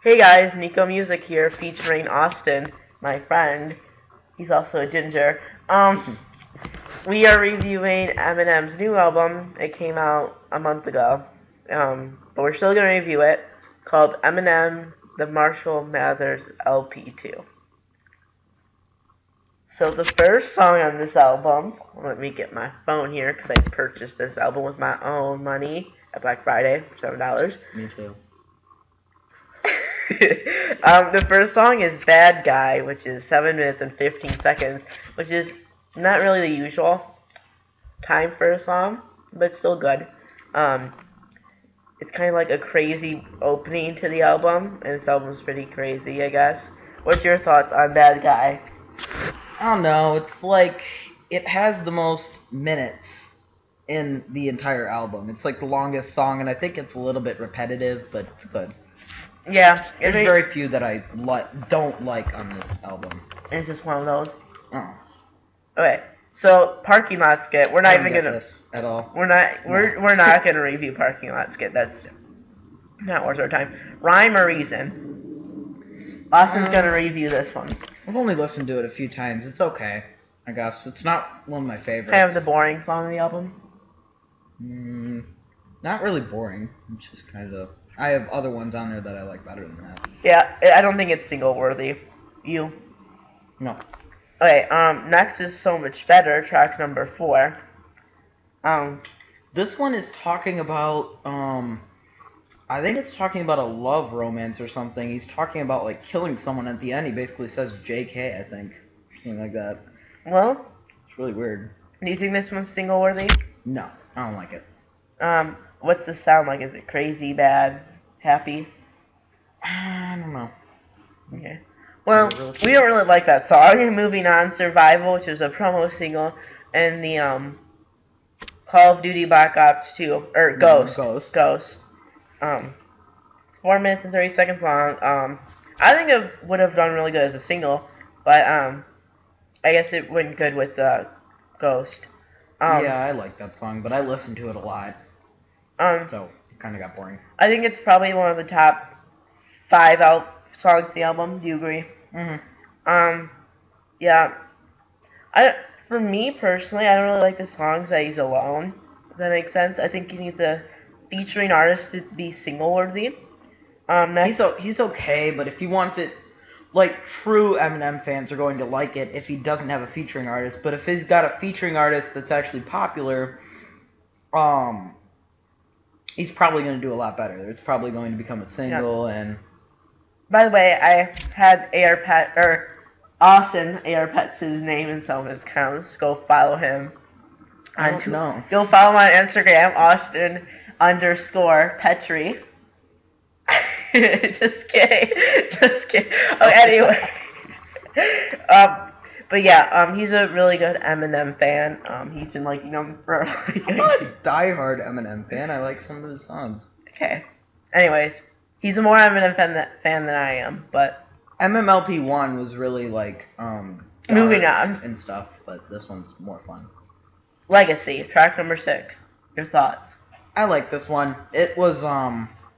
Hey guys, Nico Music here featuring Austin, my friend. He's also a ginger. We are reviewing Eminem's new album. It came out a month ago. But we're still gonna review it. Called Eminem The Marshall Mathers LP2. So the first song on this album, let me get my phone here because I purchased this album with my own money at Black Friday for $7. Me too. The first song is Bad Guy, which is 7 minutes and 15 seconds, which is not really the usual time for a song, but still good. Um, it's kind of like a crazy opening to the album, and this album's pretty crazy, I guess. What's your thoughts on Bad Guy? I don't know. It's like it has the most minutes in the entire album. It's like the longest song, and I think it's a little bit repetitive, but it's good. Yeah, There's very few that I don't like on this album. It's just one of those. Oh. Okay, so Parking Lot Skit. We're not even gonna this at all. We're not gonna review Parking Lot Skit. That's not worth our time. Rhyme or Reason. Austin's gonna review this one. I've only listened to it a few times. It's okay, I guess. It's not one of my favorites. Kind of the boring song on the album. Not really boring. It's just kind of. I have other ones on there that I like better than that. Yeah, I don't think it's single worthy. You? No. Okay. Next is So Much Better, track number 4. This one is talking about I think it's talking about a love romance or something. He's talking about like killing someone at the end. He basically says JK, I think. Something like that. Well, it's really weird. Do you think this one's single worthy? No, I don't like it. What's the sound like? Is it crazy, bad, happy? I don't know. Okay. Well, we don't really like that song. Moving on, Survival, which is a promo single, and the Call of Duty Black Ops 2, or Ghost. It's 4 minutes and 30 seconds long. I think it would have done really good as a single, but I guess it went good with Ghost. Yeah, I like that song, but I listened to it a lot. So it kind of got boring. I think it's probably one of the top 5 songs of the album. Do you agree? Yeah. For me personally, I don't really like the songs that he's alone. Does that make sense? I think he needs a featuring artist to be single worthy. He's okay, but if he wants it, like true Eminem fans are going to like it if he doesn't have a featuring artist. But if he's got a featuring artist that's actually popular, he's probably going to do a lot better. It's probably going to become a single. And by the way, I had Austin Pets his name in some of his accounts. Go follow him. Go follow my Instagram, Austin_Petri. Just kidding. Oh, anyway. But yeah, he's a really good Eminem fan. He's been liking him for I'm not a diehard Eminem fan. I like some of his songs. Okay. Anyways, he's a more Eminem fan than I am, but MMLP1 was really like moving on and stuff, but this one's more fun. Legacy, track number 6. Your thoughts? I like this one. It was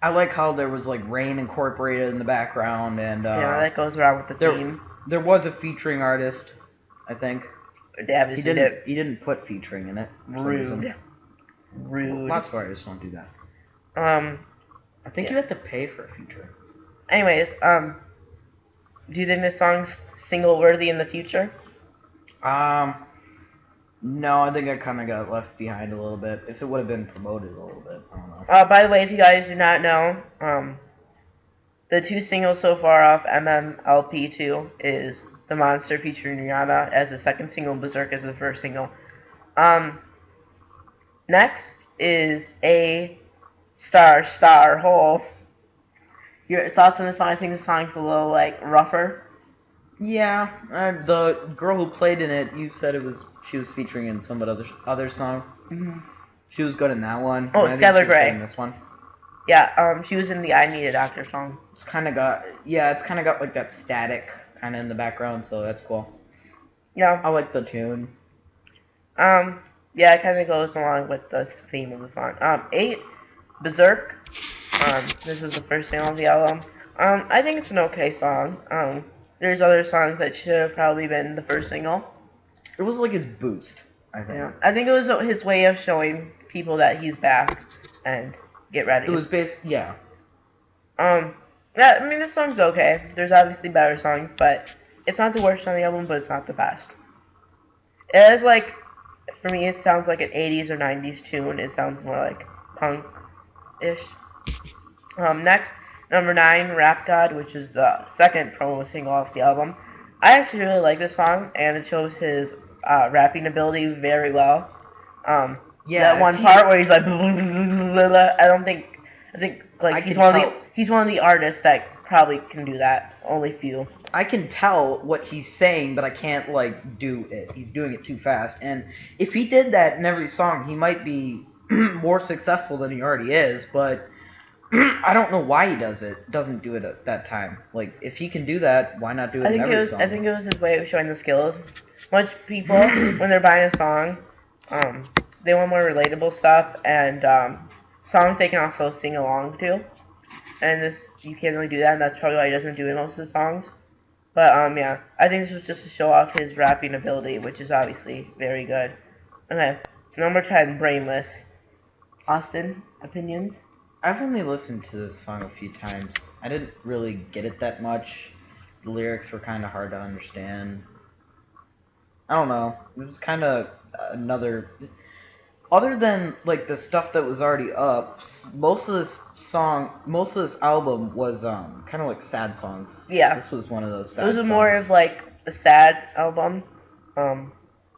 I like how there was like rain incorporated in the background, and yeah, that goes around with the theme. There was a featuring artist, I think. He didn't put featuring in it. Rude. Lots of artists don't do that. I think you have to pay for a feature. Anyways, do you think this song's single worthy in the future? No, I think I kind of got left behind a little bit. If it would have been promoted a little bit, I don't know. By the way, if you guys do not know, the 2 singles so far off MMLP2 is The Monster featuring Rihanna as the second single, Berserk as the first single. Next is A Star Hole. Your thoughts on this song? I think the song's a little like rougher. Yeah, the girl who played in it, you said she was featuring in some other song. She was good in that one. Oh, Skylar Grey. In this one. Yeah, she was in the I Need a Doctor song. It's kind of got like that static kind of in the background, so that's cool. Yeah. I like the tune. Yeah, it kind of goes along with the theme of the song. 8, Berserk. This was the first single of the album. I think it's an okay song. There's other songs that should have probably been the first single. It was like his boost, I think. Yeah, I think it was his way of showing people that he's back and get ready. It was yeah. Yeah, I mean this song's okay. There's obviously better songs, but it's not the worst on the album, but it's not the best. It is like, for me, it sounds like an 80s or 90s tune. It sounds more like punk-ish. Next, number 9, Rap God, which is the second promo single off the album. I actually really like this song, and it shows his rapping ability very well. Yeah, that one part where he's like, I think like he's one of the artists that probably can do that. Only few. I can tell what he's saying, but I can't like do it. He's doing it too fast. And if he did that in every song, he might be more successful than he already is. But I don't know why he doesn't do it at that time. Like if he can do that, why not do it in every song? I think it was his way of showing the skills. Much people when they're buying a song, they want more relatable stuff and songs they can also sing along to. And this, you can't really do that, and that's probably why he doesn't do it in most of the songs. But yeah, I think this was just to show off his rapping ability, which is obviously very good. Okay, number 10, Brainless. Austin, opinions? I've only listened to this song a few times. I didn't really get it that much. The lyrics were kind of hard to understand. I don't know. It was kind of another... Other than like the stuff that was already up, most of this album was kind of like sad songs. Yeah. This was one of those sad songs. It was songs. more of like a sad album,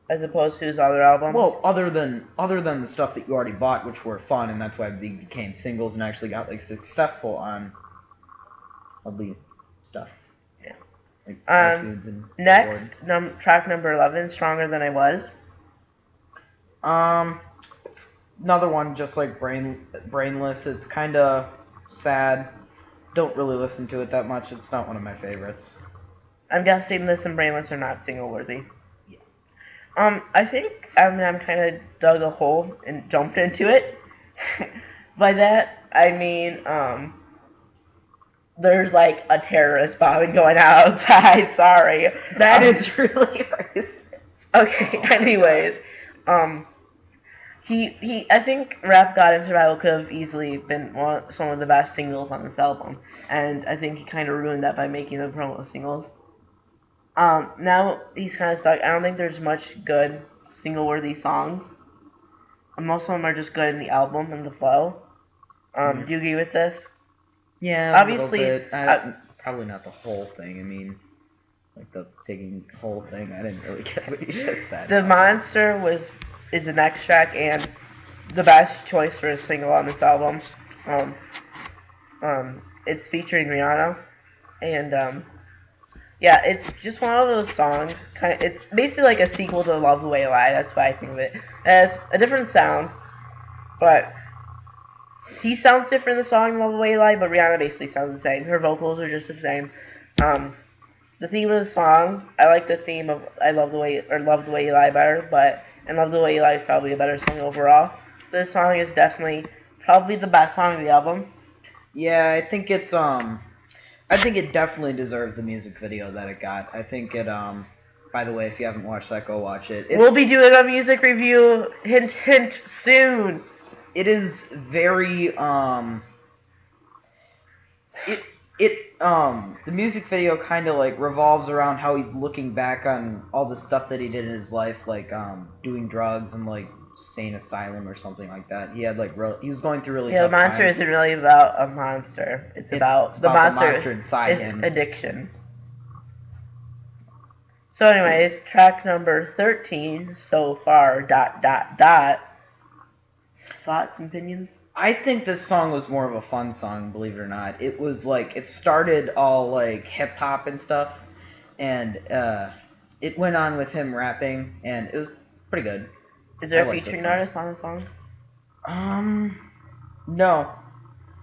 as opposed to his other albums. Well, other than the stuff that you already bought, which were fun, and that's why they became singles and actually got like successful on the stuff. Yeah. Like iTunes and next, track number 11, Stronger Than I Was. Another one just like Brainless. It's kind of sad. Don't really listen to it that much. It's not one of my favorites. I'm guessing this and Brainless are not single worthy. Yeah. I think Eminem kind of dug a hole and jumped into it. By that, I mean, there's like a terrorist bombing going outside. Sorry. That is really racist. Okay, anyways, I think Rap God and Survival could have easily been some of the best singles on this album, and I think he kind of ruined that by making them promo singles. Now he's kind of stuck. I don't think there's much good single-worthy songs. Most of them are just good in the album and the flow. Do you agree with this? Yeah, obviously. A little bit. Probably not the whole thing. I mean, like the taking whole thing. I didn't really get what you just said. The Monster is the next track and the best choice for a single on this album. It's featuring Rihanna, and yeah, it's just one of those songs. It's basically like a sequel to Love the Way You Lie. That's why I think of it. It has a different sound, but he sounds different in the song Love the Way You Lie, but Rihanna basically sounds the same. Her vocals are just the same. The theme of the song, I like the theme of Love the Way You Lie better, and Love the Way You Lie is probably a better song overall. This song is definitely probably the best song of the album. Yeah, I think it definitely deserved the music video that it got. I think it, by the way, if you haven't watched that, go watch it. We'll be doing a music review, hint, hint, soon. It is very, the music video kind of like revolves around how he's looking back on all the stuff that he did in his life, like, doing drugs and like insane asylum or something like that. He had like he was going through really tough the monster times. isn't really about a monster. It's about the monster inside him. Addiction. So anyways, track number 13 so far, ... Thoughts and opinions? I think this song was more of a fun song, believe it or not. It was like, it started all like hip hop and stuff, and it went on with him rapping, and it was pretty good. Is there a featuring artist on the song? No.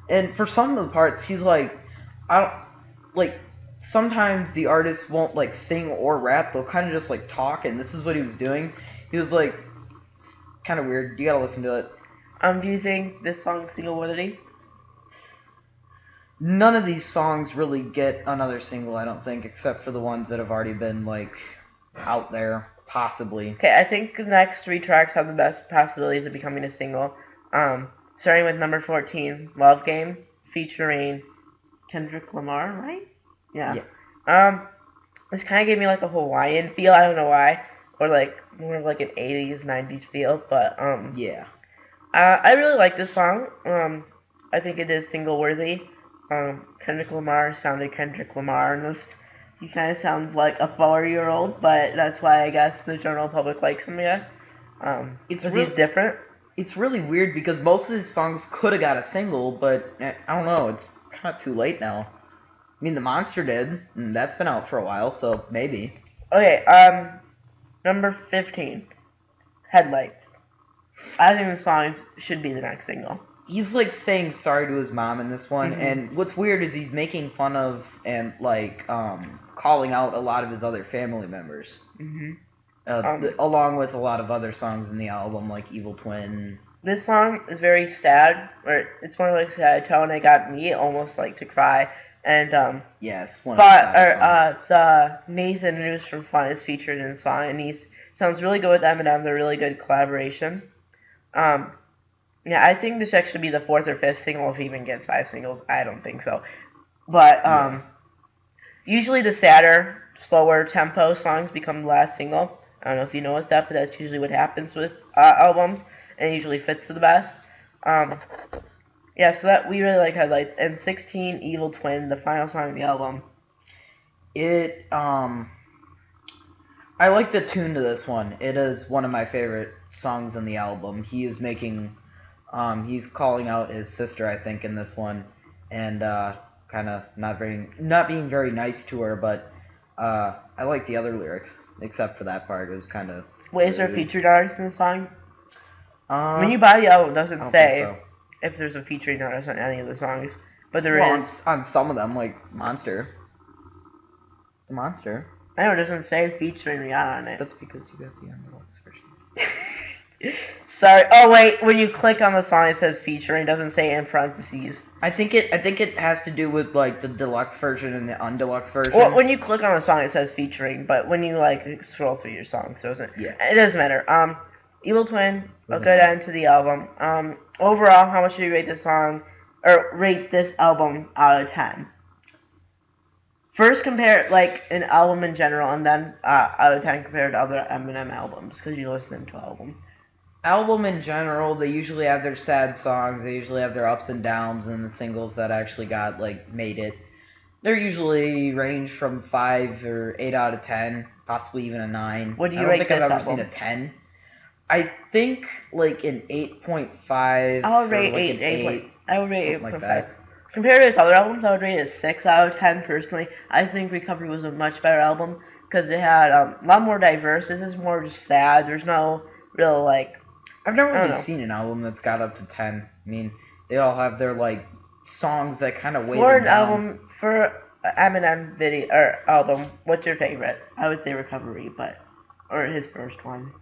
And for some of the parts, he's like, sometimes the artist won't like sing or rap, they'll kind of just like talk, and this is what he was doing. He was like, kind of weird. You gotta listen to it. Do you think this song is single worthy? none of these songs really get another single, I don't think, except for the ones that have already been like out there, possibly. Okay, I think the next three tracks have the best possibilities of becoming a single. Starting with number 14, Love Game, featuring Kendrick Lamar, right? Yeah. This kind of gave me like a Hawaiian feel. I don't know why, or like more of like an 80s, 90s feel. But Yeah. I really like this song. I think it is single worthy. Kendrick Lamar sounded Kendrick Lamar, and this, he kind of sounds like a 4-year-old, but that's why I guess the general public likes him. I guess because he's different. It's really weird because most of his songs could have got a single, but I don't know. It's kind of too late now. I mean, The Monster did, and that's been out for a while, so maybe. Okay, number 15, Headlights. I think the song should be the next single. He's like saying sorry to his mom in this one, Mhm. and what's weird is he's making fun of and like calling out a lot of his other family members, along with a lot of other songs in the album, like Evil Twin. This song is very sad, or it's more like sad tone. It got me almost like to cry. And Yes, one of but the songs. the Nathan News from Fun is featured in the song, and he sounds really good with Eminem. They're really good collaboration. Um, yeah, I think this should actually be the fourth or fifth single if he even gets 5 singles. I don't think so, but usually the sadder, slower tempo songs become the last single. I don't know if you noticed that, but that's usually what happens with albums, and it usually fits the best. Um, yeah, so that we really like Headlights. And 16, Evil Twin, the final song of the album. I like the tune to this one. It is one of my favorite songs on the album. He is making, he's calling out his sister, I think, in this one, and kind of not being very nice to her. But I like the other lyrics, except for that part. It was kind of. Wait, is there a featured artist in the song? When you I buy the album, it doesn't don't say think so. if there's a featuring artist on any of the songs, but there Well, is. on some of them, like Monster. The Monster. I know it doesn't say featuring Rihanna on it. That's because you got the deluxe version. Sorry. Oh wait, when you click on the song, it says featuring. It doesn't say in parentheses. I think it has to do with like the deluxe version and the undeluxe version. Well, when you click on the song, it says featuring, but when you like scroll through your songs, it doesn't. Yeah. It doesn't matter. Evil Twin, a good end to the album. Overall, how much do you rate this song, or rate this album out of 10? First, compare like an album in general, and then out of 10 compared to other Eminem albums, because you listen to albums. Album in general, they usually have their sad songs, they usually have their ups and downs, and the singles that actually got like made it. They're usually range from 5 or 8 out of 10, possibly even a 9. What do you I don't rate think this I've ever album? seen a 10. I think like an 8.5. I would rate like 8. an 8. I would rate Something 8.5. like that. Compared to his other albums, I would rate it a 6 out of 10 personally. I think Recovery was a much better album because it had a lot more diverse. This is more just sad. There's no real like. I've never I don't really know. seen an album that's got up to 10. I mean, they all have their like songs that kind of weigh For them an down. album, for an Eminem video or album, what's your favorite? I would say Recovery, or his first one.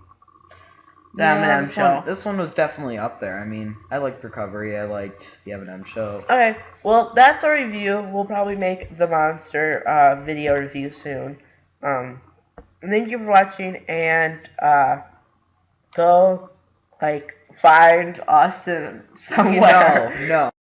The Yeah, Eminem Show. This one was definitely up there. I mean, I liked Recovery. I liked the Eminem Show. Okay, well, that's our review. We'll probably make the Monster video review soon. Thank you for watching, and go, like, find Austin somewhere. No.